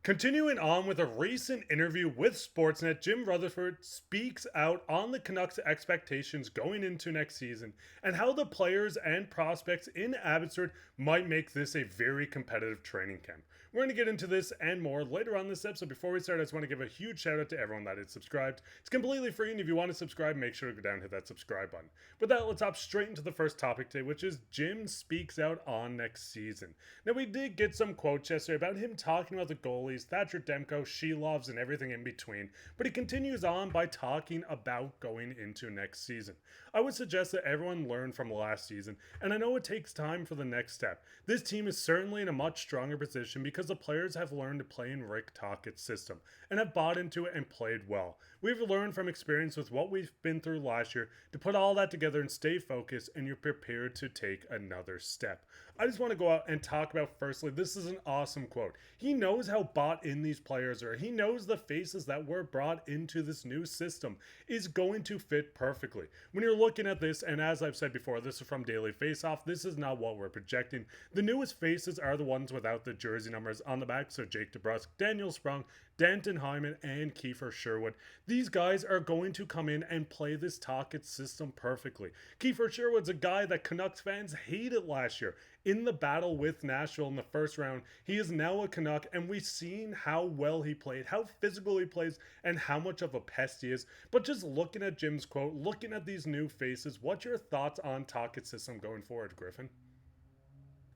Continuing on with a recent interview with Sportsnet, Jim Rutherford speaks out on the Canucks' expectations going into next season and how the players and prospects in Abbotsford might make this a very competitive training camp. We're going to get into this and more later on this episode. Before we start, I just want to give a huge shout out to everyone that is subscribed. It's completely free, and if you want to subscribe, make sure to go down and hit that subscribe button. With that, let's hop straight into the first topic today, which is Jim speaks out on next season. Now, we did get some quotes yesterday about him talking about the goalies, Thatcher Demko, Shelovs, and everything in between, but he continues on by talking about going into next season. I would suggest that everyone learn from last season, and I know it takes time for the next step. This team is certainly in a much stronger position because the players have learned to play in Rick Tocchet's system and have bought into it and played well. We've learned from experience with what we've been through last year to put all that together and stay focused, and you're prepared to take another step. I just want to go out and talk about, firstly, this is an awesome quote. He knows how bought in these players are. He knows the faces that were brought into this new system is going to fit perfectly. When you're looking at this, and as I've said before, this is from Daily Faceoff, this is not what we're projecting. The newest faces are the ones without the jersey numbers on the back, so Jake DeBrusk, Daniel Sprung, Danton Hyman, and Kiefer Sherwood. These guys are going to come in and play this Tocchet system perfectly. Kiefer Sherwood's a guy that Canucks fans hated last year. In the battle with Nashville in the first round, he is now a Canuck, and we've seen how well he played, how physical he plays, and how much of a pest he is. But just looking at Jim's quote, looking at these new faces, what's your thoughts on Tocchet's system going forward, Griffin?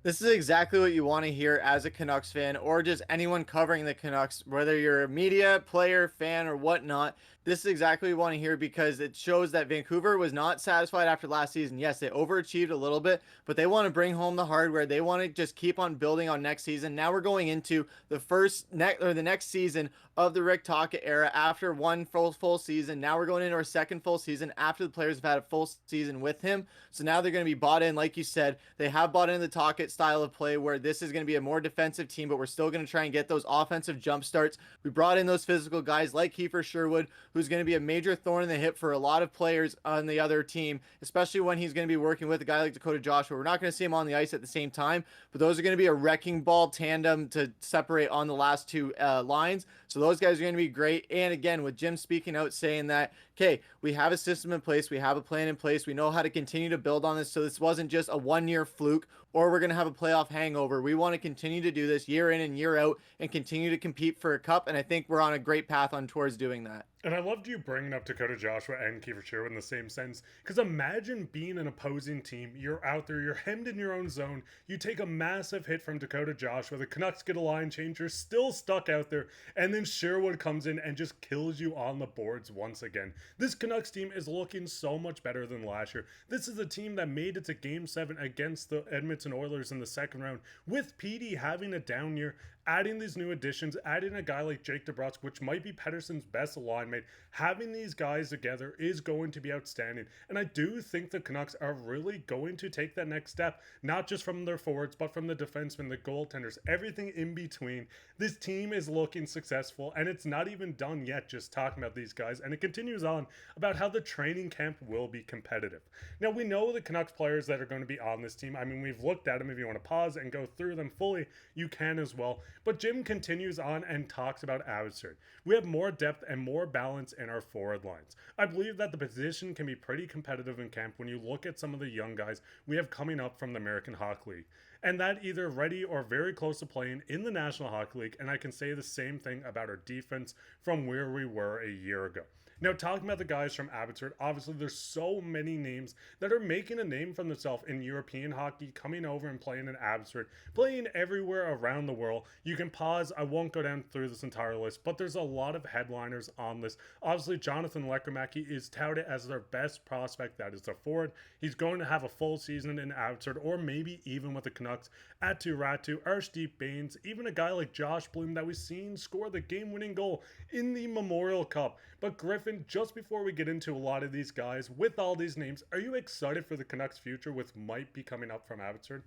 This is exactly what you want to hear as a Canucks fan or just anyone covering the Canucks, whether you're a media, player, fan, or whatnot. This is exactly what you want to hear because it shows that Vancouver was not satisfied after last season. Yes, they overachieved a little bit, but they want to bring home the hardware. They want to just keep on building on next season. Now we're going into the next season of the Rick Tocchet era after one full season. Now we're going into our second full season after the players have had a full season with him. So now they're going to be bought in, like you said. They have bought into the Tocchet style of play where this is going to be a more defensive team, but we're still going to try and get those offensive jump starts. We brought in those physical guys like Kiefer Sherwood, who's going to be a major thorn in the hip for a lot of players on the other team, especially when he's going to be working with a guy like Dakota Joshua. We're not going to see him on the ice at the same time, but those are going to be a wrecking ball tandem to separate on the last two lines. So those guys are going to be great. And again, with Jim speaking out saying that, okay, we have a system in place, we have a plan in place, we know how to continue to build on this. So this wasn't just a 1 year fluke or we're going to have a playoff hangover. We want to continue to do this year in and year out and continue to compete for a cup. And I think we're on a great path on towards doing that. And I loved you bringing up Dakota Joshua and Kiefer Sherwood in the same sense, because imagine being an opposing team. You're out there, you're hemmed in your own zone, you take a massive hit from Dakota Joshua, the Canucks get a line change, you're still stuck out there, and then Sherwood comes in and just kills you on the boards once again. This Canucks team is looking so much better than last year. This is a team that made it to Game 7 against the Edmonton Oilers in the second round, with Petey having a down year, adding these new additions, adding a guy like Jake DeBrusk, which might be Pettersson's best line mate. Having these guys together is going to be outstanding. And I do think the Canucks are really going to take that next step, not just from their forwards, but from the defensemen, the goaltenders, everything in between. This team is looking successful, and it's not even done yet just talking about these guys. And it continues on about how the training camp will be competitive. Now, we know the Canucks players that are going to be on this team. I mean, we've looked at them. If you want to pause and go through them fully, you can as well. But Jim continues on and talks about Abbotsford. We have more depth and more balance in our forward lines. I believe that the position can be pretty competitive in camp when you look at some of the young guys we have coming up from the American Hockey League, and that either ready or very close to playing in the National Hockey League, and I can say the same thing about our defense from where we were a year ago. Now, talking about the guys from Abbotsford, obviously there's so many names that are making a name for themselves in European hockey, coming over and playing in Abbotsford, playing everywhere around the world. You can pause, I won't go down through this entire list, but there's a lot of headliners on this. Obviously, Jonathan Lekermacki is touted as their best prospect, that is a forward. He's going to have a full season in Abbotsford, or maybe even with the Canucks. Atu Ratu, Arshdeep Bains, even a guy like Josh Bloom that we've seen score the game-winning goal in the Memorial Cup. But Griffin, just before we get into a lot of these guys, with all these names, are you excited for the Canucks' future with might be coming up from Abbotsford?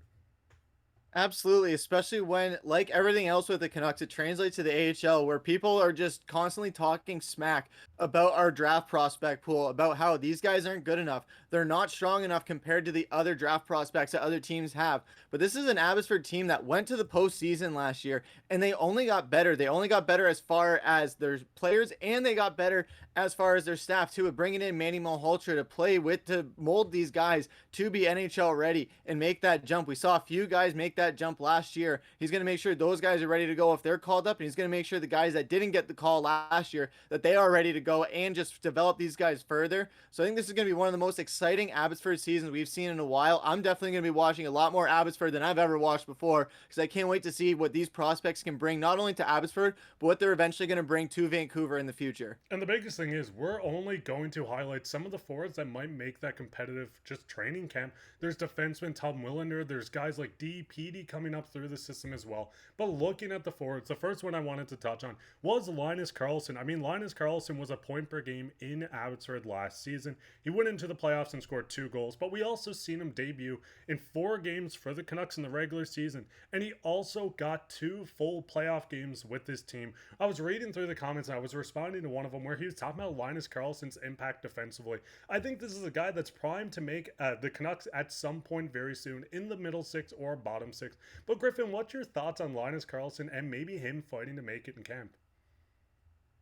Absolutely, especially when, like everything else with the Canucks, it translates to the AHL where people are just constantly talking smack about our draft prospect pool, about how these guys aren't good enough. They're not strong enough compared to the other draft prospects that other teams have. But this is an Abbotsford team that went to the postseason last year and they only got better. They only got better as far as their players and they got better as far as their staff too, with bringing in Manny Malhotra to play with, to mold these guys to be NHL ready and make that jump. We saw a few guys make that jump last year. He's going to make sure those guys are ready to go if they're called up, and he's going to make sure the guys that didn't get the call last year, that they are ready to go and just develop these guys further. So I think this is going to be one of the most exciting Abbotsford seasons we've seen in a while. I'm definitely going to be watching a lot more Abbotsford than I've ever watched before, because I can't wait to see what these prospects can bring, not only to Abbotsford, but what they're eventually going to bring to Vancouver in the future. And the biggest thing is, we're only going to highlight some of the forwards that might make that competitive just training camp. There's defenseman Tom Willander, there's guys like PD coming up through the system as well. But looking at the forwards, the first one I wanted to touch on was Linus Karlsson. I mean, Linus Karlsson was a point per game in Abbotsford last season. He went into the playoffs and scored 2 goals, but we also seen him debut in 4 games for the Canucks in the regular season. And he also got 2 full playoff games with this team. I was reading through the comments and I was responding to one of them where he was talking about Linus Karlsson's impact defensively. I think this is a guy that's primed to make the Canucks at some point very soon in the middle 6 or bottom 6. But Griffin, what's your thoughts on Linus Karlsson and maybe him fighting to make it in camp?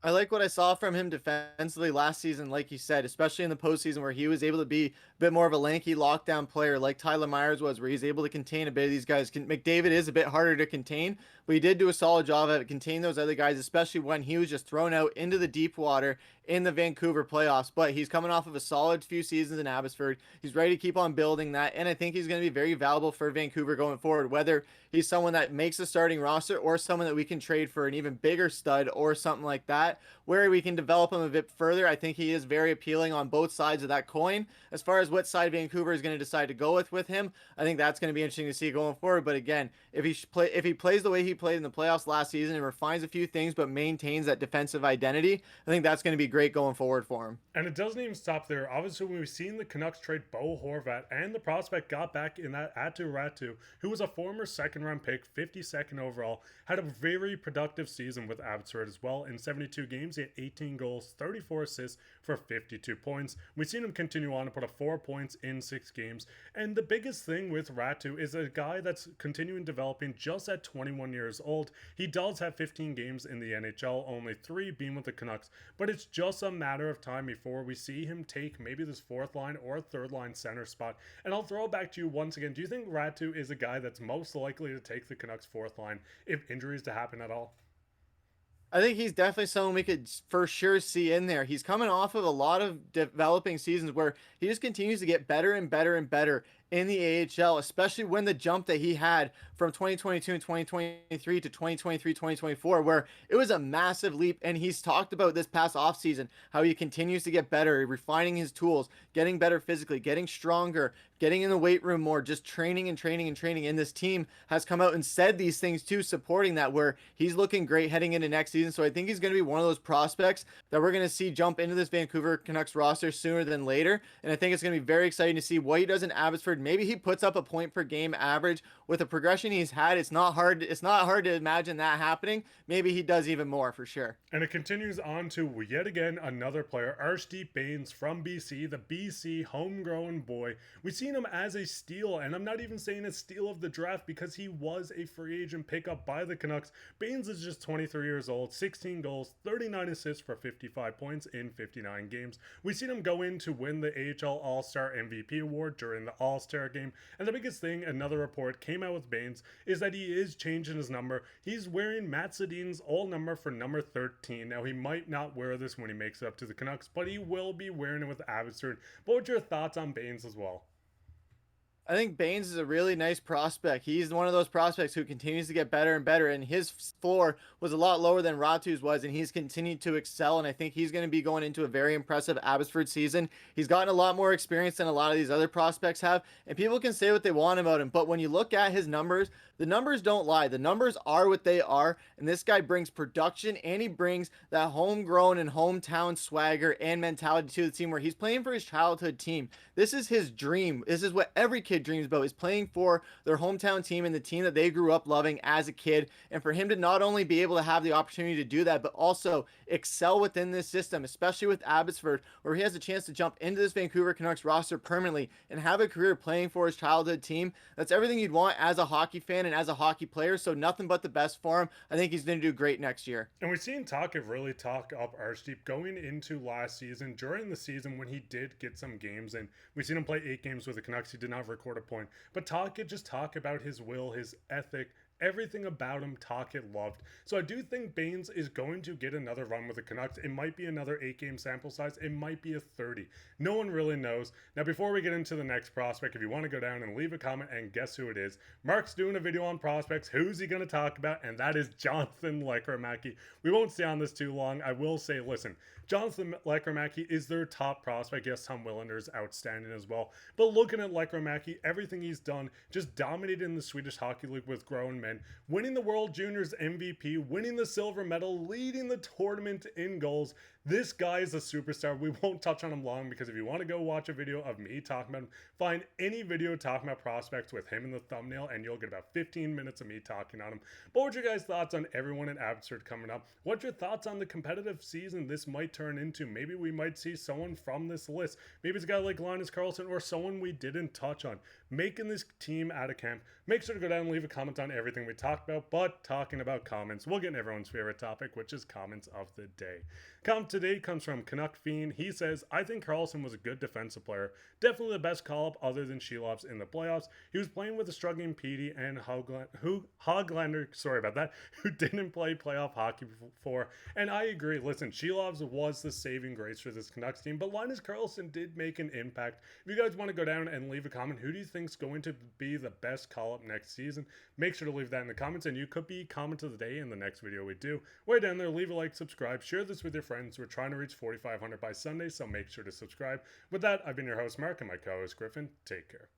I like what I saw from him defensively last season, like you said, especially in the postseason where he was able to be a bit more of a lanky lockdown player like Tyler Myers was, where he's able to contain a bit of these guys. McDavid is a bit harder to contain, but he did do a solid job at containing those other guys, especially when he was just thrown out into the deep water in the Vancouver playoffs. But he's coming off of a solid few seasons in Abbotsford. He's ready to keep on building that, and I think he's going to be very valuable for Vancouver going forward, whether he's someone that makes the starting roster or someone that we can trade for an even bigger stud or something like that, where we can develop him a bit further. I think he is very appealing on both sides of that coin. As far as what side Vancouver is going to decide to go with him, I think that's going to be interesting to see going forward. But again, if he plays the way he played in the playoffs last season and refines a few things but maintains that defensive identity, I think that's going to be great going forward for him. And it doesn't even stop there. Obviously, we've seen the Canucks trade Bo Horvat, and the prospect got back in that Atu Ratu, who was a former second-round pick, 52nd overall, had a very productive season with Abbotsford as well. In 72 games, he had 18 goals, 34 assists for 52 points. We've seen him continue on to put up 4 points in 6 games. And the biggest thing with Ratu is a guy that's continuing developing just at 21 years old. He does have 15 games in the NHL, only 3 being with the Canucks, but it's just a matter of time before we see him take maybe this 4th line or 3rd line center spot. And I'll throw it back to you once again. Do you think Ratu is a guy that's most likely to take the Canucks 4th line if injuries to happen at all? I think he's definitely someone we could for sure see in there. He's coming off of a lot of developing seasons where he just continues to get better and better and better in the AHL, especially when the jump that he had from 2022 and 2023 to 2023, 2024, where it was a massive leap. And he's talked about this past offseason, how he continues to get better, refining his tools, getting better physically, getting stronger, getting in the weight room more, just training and training and training. And this team has come out and said these things too, supporting that, where he's looking great heading into next season. So I think he's going to be one of those prospects that we're going to see jump into this Vancouver Canucks roster sooner than later. And I think it's going to be very exciting to see what he does in Abbotsford. Maybe he puts up a point per game average with the progression he's had. It's not hard to imagine that happening. Maybe he does even more for sure. And it continues on to yet again another player, Arshdeep Bains from BC, the BC homegrown boy. We've seen him as a steal, and I'm not even saying a steal of the draft because he was a free agent pickup by the Canucks. Bains is just 23 years old, 16 goals, 39 assists for 55 points in 59 games. We've seen him go in to win the AHL All-Star MVP award during the All-Star game. And the biggest thing, another report came out with Bains, is that he is changing his number. He's wearing Matt Sedin's old number for number 13. Now, he might not wear this when he makes it up to the Canucks, but he will be wearing it with Abbotsford. But what's your thoughts on Bains as well? I think Bains is a really nice prospect. He's one of those prospects who continues to get better and better, and his floor was a lot lower than Ratu's was, and he's continued to excel, and I think he's going to be going into a very impressive Abbotsford season. He's gotten a lot more experience than a lot of these other prospects have, and people can say what they want about him, but when you look at his numbers, the numbers don't lie. The numbers are what they are, and this guy brings production, and he brings that homegrown and hometown swagger and mentality to the team where he's playing for his childhood team. This is his dream. This is what every kid kid dreams about, is playing for their hometown team and the team that they grew up loving as a kid. And for him to not only be able to have the opportunity to do that, but also excel within this system, especially with Abbotsford, where he has a chance to jump into this Vancouver Canucks roster permanently and have a career playing for his childhood team. That's everything you'd want as a hockey fan and as a hockey player. So nothing but the best for him. I think he's going to do great next year. And we've seen Tocchet really talk up Archedeep going into last season. During the season when he did get some games in, we've seen him play 8 games with the Canucks. He did not record a point. But Tocchet just talk about his will, his ethic, everything about him Tocchet loved. So I do think Baines is going to get another run with the Canucks. It might be another 8-game sample size. It might be a 30. No one really knows. Now, before we get into the next prospect, if you want to go down and leave a comment and guess who it is, Mark's doing a video on prospects. Who's he going to talk about? And that is Jonathan Lekkerimaki. We won't stay on this too long. I will say, listen, Jonathan Lekkerimaki is their top prospect. Yes, Tom Willander is outstanding as well. But looking at Lekkerimaki, everything he's done, just dominated in the Swedish Hockey League with grown men, winning the World Juniors MVP, winning the silver medal, leading the tournament in goals. This guy is a superstar. We won't touch on him long because if you want to go watch a video of me talking about him, find any video talking about prospects with him in the thumbnail and you'll get about 15 minutes of me talking on him. But what's your guys' thoughts on everyone in Abbotsford coming up? What's your thoughts on the competitive season this might turn into? Maybe we might see someone from this list. Maybe it's a guy like Linus Karlsson or someone we didn't touch on making this team out of camp. Make sure to go down and leave a comment on everything we talked about, but talking about comments, we'll get in everyone's favorite topic, which is comments of the day. Comment today comes from Canuck Fiend. He says, I think Karlsson was a good defensive player. Definitely the best call-up other than Shelov's in the playoffs. He was playing with a struggling Petey and Hoglander, sorry about that, who didn't play playoff hockey before. And I agree. Listen, Shelov's was the saving grace for this Canucks team, but Linus Karlsson did make an impact. If you guys want to go down and leave a comment, who do you think is going to be the best call-up next season? Make sure to leave that in the comments, and you could be comment of the day in the next video we do. Way down there, leave a like, subscribe, share this with your friends. We're trying to reach 4,500 by Sunday, so make sure to subscribe. With that, I've been your host, Mark, and my co-host, Griffin. Take care.